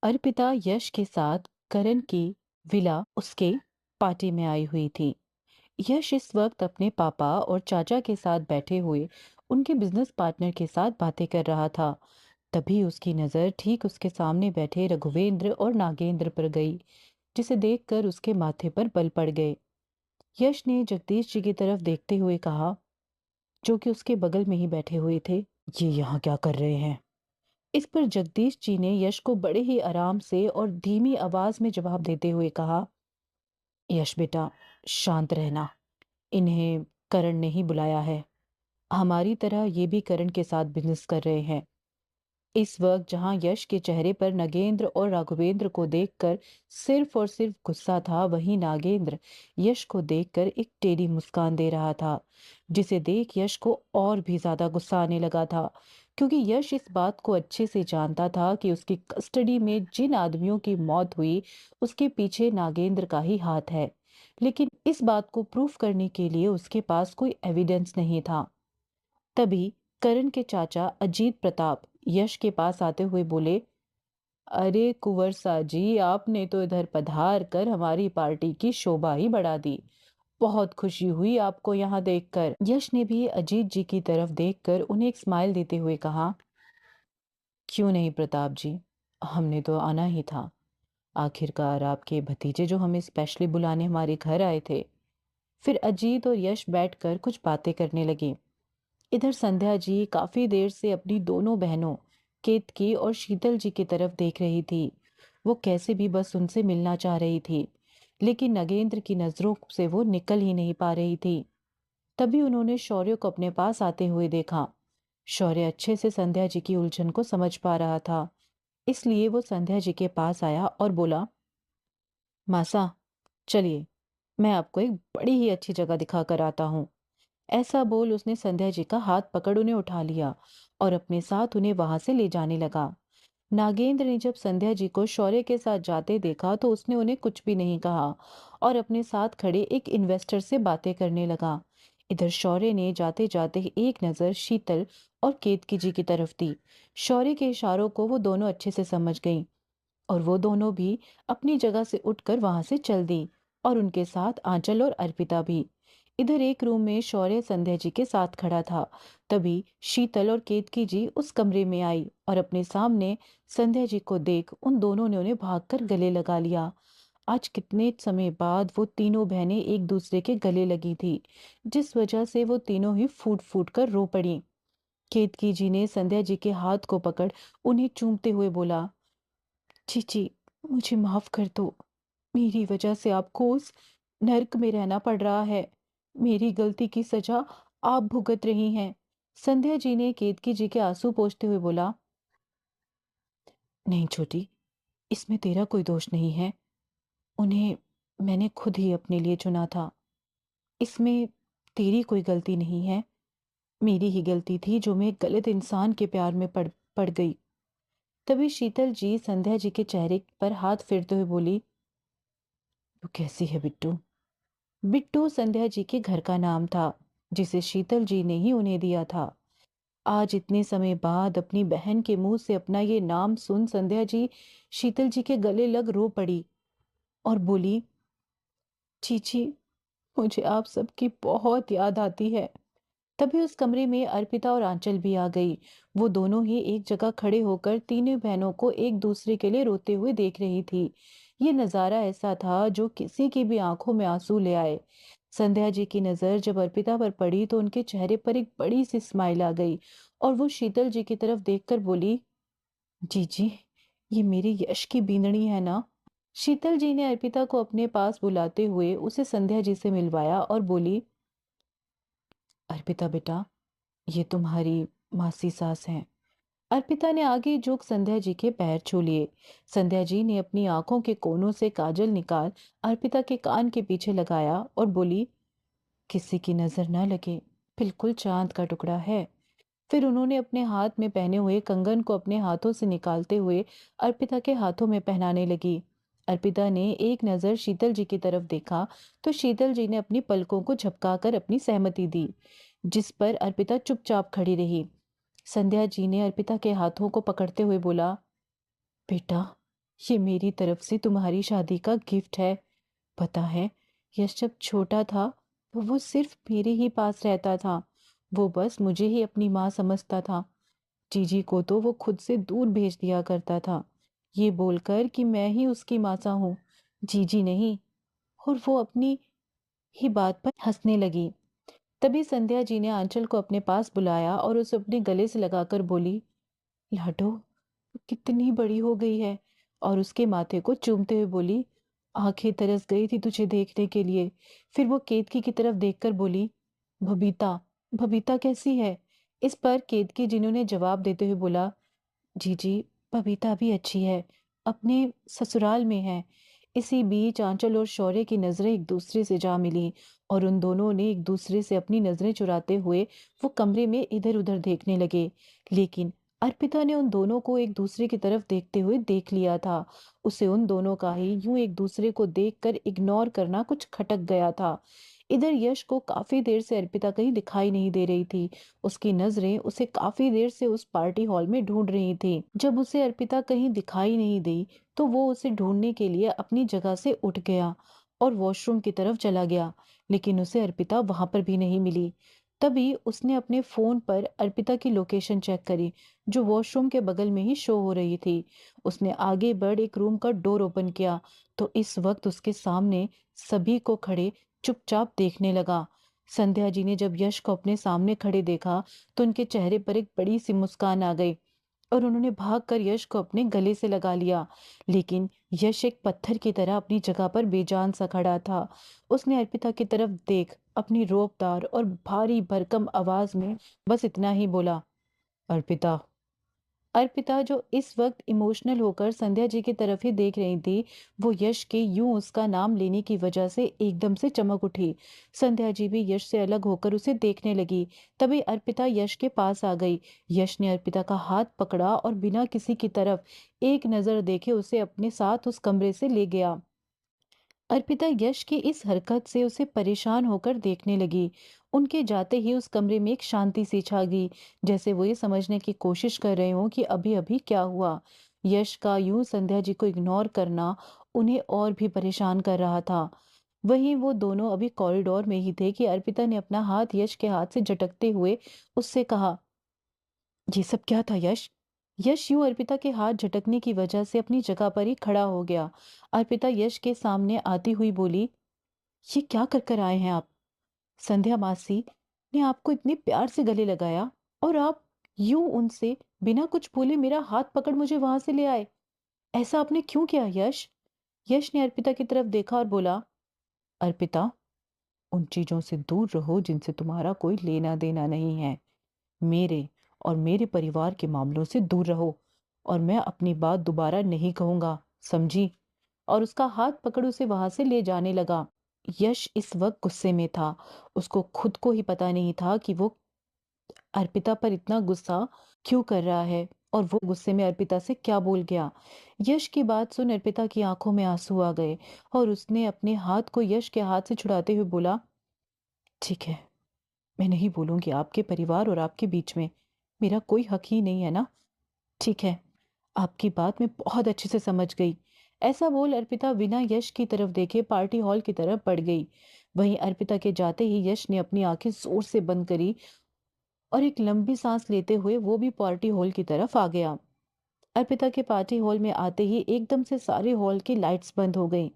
अर्पिता यश के साथ करण की विला उसके पार्टी में आई हुई थी। यश इस वक्त अपने पापा और चाचा के साथ बैठे हुए उनके बिजनेस पार्टनर के साथ बातें कर रहा था। तभी उसकी नजर ठीक उसके सामने बैठे रघुवेंद्र और नागेंद्र पर गई, जिसे देखकर उसके माथे पर बल पड़ गए। यश ने जगदीश जी की तरफ देखते हुए कहा, जो कि उसके बगल में ही बैठे हुए थे, ये यहाँ क्या कर रहे हैं? इस पर जगदीश जी ने यश को बड़े ही आराम से और धीमी आवाज में जवाब देते हुए कहा, यश बेटा, शांत रहना। इन्हें करण ने ही बुलाया है। हमारी तरह ये भी करण के साथ बिजनेस कर रहे हैं। इस वक्त जहां यश के चेहरे पर नगेंद्र और राघवेंद्र को देखकर सिर्फ और सिर्फ गुस्सा था, वहीं नागेंद्र यश को देखकर एक टेढ़ी मुस्कान दे रहा था, जिसे देख यश को और भी ज्यादा गुस्सा आने लगा था। क्योंकि यश इस बात को अच्छे से जानता था कि उसकी कस्टडी में जिन आदमियों की मौत हुई, उसके पीछे नागेंद्र का ही हाथ है। लेकिन इस बात को प्रूफ करने के लिए उसके पास कोई एविडेंस नहीं था। तभी करण के चाचा अजीत प्रताप यश के पास आते हुए बोले, अरे कुंवर साजी, आपने तो इधर पधार कर हमारी पार्टी की शोभा ही बढ़ा दी। बहुत खुशी हुई आपको यहाँ देखकर। यश ने भी अजीत जी की तरफ देखकर उन्हें एक स्माइल देते हुए कहा, क्यों नहीं प्रताप जी, हमने तो आना ही था। आखिरकार आपके भतीजे जो हमें स्पेशली बुलाने हमारे घर आए थे। फिर अजीत और यश बैठकर कुछ बातें करने लगे। इधर संध्या जी काफी देर से अपनी दोनों बहनों केतकी और शीतल जी की तरफ देख रही थी। वो कैसे भी बस उनसे मिलना चाह रही थी, लेकिन नगेंद्र की नजरों से वो निकल ही नहीं पा रही थी। तभी उन्होंने शौर्य को अपने पास आते हुए देखा। शौर्य अच्छे से संध्या जी की उलझन को समझ पा रहा था, इसलिए वो संध्या जी के पास आया और बोला, मासा, चलिए, मैं आपको एक बड़ी ही अच्छी जगह दिखा कर आता हूँ। ऐसा बोल उसने संध्या जी का हाथ पकड़ उन्हें उठा लिया और अपने साथ उन्हें वहां से ले जाने लगा। नागेंद्र ने जब संध्या जी को शौर्य के साथ जाते देखा तो उसने उन्हें कुछ भी नहीं कहा और अपने साथ खड़े एक इन्वेस्टर से बातें करने लगा। इधर शौर्य ने जाते जाते एक नजर शीतल और केतकी जी की तरफ दी। शौर्य के इशारों को वो दोनों अच्छे से समझ गईं और वो दोनों भी अपनी जगह से उठकर वहां से चल दी, और उनके साथ आंचल और अर्पिता भी। इधर एक रूम में शौर्य संध्या जी के साथ खड़ा था। तभी शीतल और केतकी जी उस कमरे में आई और अपने सामने संध्या जी को देख उन दोनों ने उन्हें भागकर गले लगा लिया। आज कितने समय बाद वो तीनों बहनें एक दूसरे के गले लगी थी, जिस वजह से वो तीनों ही फूट फूट कर रो पड़ी। केतकी जी ने संध्या जी के हाथ को पकड़ उन्हें चूमते हुए बोला, चीची, मुझे माफ कर दो। मेरी वजह से आपको उस नर्क में रहना पड़ रहा है। मेरी गलती की सजा आप भुगत रही हैं। संध्या जी ने केतकी जी के आंसू पोंछते हुए बोला, नहीं छोटी, इसमें तेरा कोई दोष नहीं है। उन्हें मैंने खुद ही अपने लिए चुना था। इसमें तेरी कोई गलती नहीं है। मेरी ही गलती थी जो मैं एक गलत इंसान के प्यार में पड़ पड़ गई। तभी शीतल जी संध्या जी के चेहरे पर हाथ फेरते हुए बोली, तू कैसी है बिट्टू? बिट्टू संध्या जी के घर का नाम था, जिसे शीतल जी ने ही उन्हें दिया था। आज इतने समय बाद अपनी बहन के मुंह से अपना ये नाम सुन संध्या जी शीतल जी के गले लग रो पड़ी और बोली, चीची, मुझे आप सबकी बहुत याद आती है। तभी उस कमरे में अर्पिता और आंचल भी आ गई। वो दोनों ही एक जगह खड़े होकर तीनों बहनों को एक दूसरे के लिए रोते हुए देख रही थी। ये नजारा ऐसा था जो किसी की भी आंखों में आंसू ले आए। संध्या जी की नजर जब अर्पिता पर पड़ी तो उनके चेहरे पर एक बड़ी सी स्माइल आ गई और वो शीतल जी की तरफ देखकर बोली, जी जी, ये मेरी यश की बींदनी है ना? शीतल जी ने अर्पिता को अपने पास बुलाते हुए उसे संध्या जी से मिलवाया और बोली, अर्पिता बेटा, ये तुम्हारी मासी सास हैं। अर्पिता ने आगे झुक संध्या जी के पैर छू लिए। संध्या जी ने अपनी आंखों के कोनों से काजल निकाल अर्पिता के कान के पीछे लगाया और बोली, किसी की नजर न लगे, बिल्कुल चांद का टुकड़ा है। फिर उन्होंने अपने हाथ में पहने हुए कंगन को अपने हाथों से निकालते हुए अर्पिता के हाथों में पहनाने लगी। अर्पिता ने एक नजर शीतल जी की तरफ देखा तो शीतल जी ने अपनी पलकों को झपकाकर अपनी सहमति दी, जिस पर अर्पिता चुपचाप खड़ी रही। संध्या जी ने अर्पिता के हाथों को पकड़ते हुए बोला, बेटा, ये मेरी तरफ से तुम्हारी शादी का गिफ्ट है। पता है, यश जब छोटा था तो वो सिर्फ मेरे ही पास रहता था। वो बस मुझे ही अपनी माँ समझता था। जीजी को तो वो खुद से दूर भेज दिया करता था, ये बोलकर कि मैं ही उसकी मासा हूँ, जीजी नहीं। और वो अपनी ही बात पर हंसने लगी। तभी संध्या जी ने आंचल को अपने पास बुलाया और उसे अपने गले से लगाकर बोली, लाडो कितनी बड़ी हो गई है। और उसके माथे को चूमते हुए बोली, आंखें तरस गई थी तुझे देखने के लिए। फिर वो केतकी की तरफ देखकर बोली, बबीता, बबीता कैसी है? इस पर केतकी जिन्होंने जवाब देते हुए बोला, जी बबीता भी अच्छी है, अपने ससुराल में है। इसी बीच आंचल और शौर्य की नजरें एक दूसरे से जा मिली और उन दोनों ने एक दूसरे से अपनी नजरें चुराते हुए वो कमरे में इधर उधर देखने लगे। लेकिन अर्पिता ने उन दोनों को एक दूसरे की तरफ देखते हुए देख लिया था। उसे उन दोनों का ही यूं एक दूसरे को देखकर इग्नोर करना कुछ खटक गया था। इधर यश को काफी देर से अर्पिता कहीं दिखाई नहीं दे रही थी। उसकी नजरें उसे काफी देर से उस पार्टी हॉल में ढूंढ रही थी। जब उसे अर्पिता कहीं दिखाई नहीं दी तो वो उसे ढूंढने के लिए अपनी जगह से उठ गया और वॉशरूम की तरफ चला गया। लेकिन उसे अर्पिता वहां पर भी नहीं मिली। तभी उसने अपने फोन पर अर्पिता की लोकेशन चेक करी, जो वॉशरूम के बगल में ही शो हो रही थी। उसने आगे बढ़ एक रूम का डोर ओपन किया तो इस वक्त उसके सामने सभी को खड़े चुपचाप देखने लगा। संध्या जी ने जब यश को अपने सामने खड़े देखा तो उनके चेहरे पर एक बड़ी सी मुस्कान आ गई और उन्होंने भागकर यश को अपने गले से लगा लिया। लेकिन यश एक पत्थर की तरह अपनी जगह पर बेजान सा खड़ा था। उसने अर्पिता की तरफ देख अपनी रोबदार और भारी भरकम आवाज में बस इतना ही बोला, अर्पिता। अर्पिता जो इस वक्त इमोशनल होकर संध्या जी की तरफ ही देख रही थी, वो यश के यूं उसका नाम लेने की वजह से एकदम से चमक उठी। संध्या जी भी यश से अलग होकर उसे देखने लगी। तभी अर्पिता यश के पास आ गई। यश ने अर्पिता का हाथ पकड़ा और बिना किसी की तरफ एक नजर देखे उसे अपने साथ उस कमरे से ले गया। अर्पिता यश की इस हरकत से उसे परेशान होकर देखने लगी। उनके जाते ही उस कमरे में एक शांति सी छा गई, जैसे वो ये समझने की कोशिश कर रहे हो कि अभी अभी क्या हुआ। यश का यूं संध्या जी को इग्नोर करना उन्हें और भी परेशान कर रहा था। वहीं वो दोनों अभी कॉरिडोर में ही थे कि अर्पिता ने अपना हाथ यश के हाथ से झटकते हुए उससे कहा, ये सब क्या था यश? यश यूं अर्पिता के हाथ झटकने की वजह से अपनी जगह पर ही खड़ा हो गया। अर्पिता यश के सामने आती हुई बोली, ये क्या कर कर आए हैं आप? संध्या मासी ने आपको इतने प्यार से गले लगाया और आप यूं उनसे बिना कुछ बोले मेरा हाथ पकड़ मुझे वहां से ले आए। ऐसा आपने क्यों किया यश? यश ने अर्पिता की तरफ देखा और बोला, अर्पिता, उन चीजों से दूर रहो जिनसे तुम्हारा कोई लेना देना नहीं है। मेरे और मेरे परिवार के मामलों से दूर रहो। और मैं अपनी बात दोबारा नहीं कहूंगा, समझी? और उसका हाथ पकड़ उसे वहां से ले जाने लगा। यश इस वक्त गुस्से में था। उसको खुद को ही पता नहीं था कि वो अर्पिता पर इतना गुस्सा क्यों कर रहा है और वो गुस्से में अर्पिता से क्या बोल गया। यश की बात सुन अर्पिता की आंखों में आंसू आ गए और उसने अपने हाथ को यश के हाथ से छुड़ाते हुए बोला, ठीक है, मैं नहीं बोलूंगी आपके परिवार और आपके बीच में मेरा कोई हक ही नहीं है ना। ठीक है, आपकी बात मैं बहुत अच्छे से समझ गई। ऐसा बोल अर्पिता बिना यश की तरफ देखे पार्टी हॉल की तरफ बढ़ गई। वहीं अर्पिता के जाते ही यश ने अपनी आंखें जोर से बंद करी और एक लंबी सांस लेते हुए वो भी पार्टी हॉल की तरफ आ गया। अर्पिता के पार्टी हॉल में आते ही एकदम से सारे हॉल की लाइट्स बंद हो गईं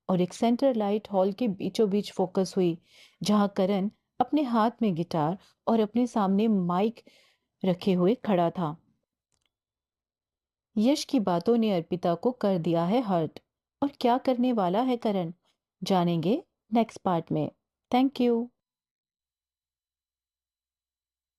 और एक सेंटर लाइट हॉल के बीचों बीच फोकस हुई, जहां करण अपने हाथ में गिटार और अपने सामने माइक रखे हुए खड़ा था। यश की बातों ने अर्पिता को कर दिया है हर्ट। और क्या करने वाला है करण, जानेंगे नेक्स्ट पार्ट में। Thank you.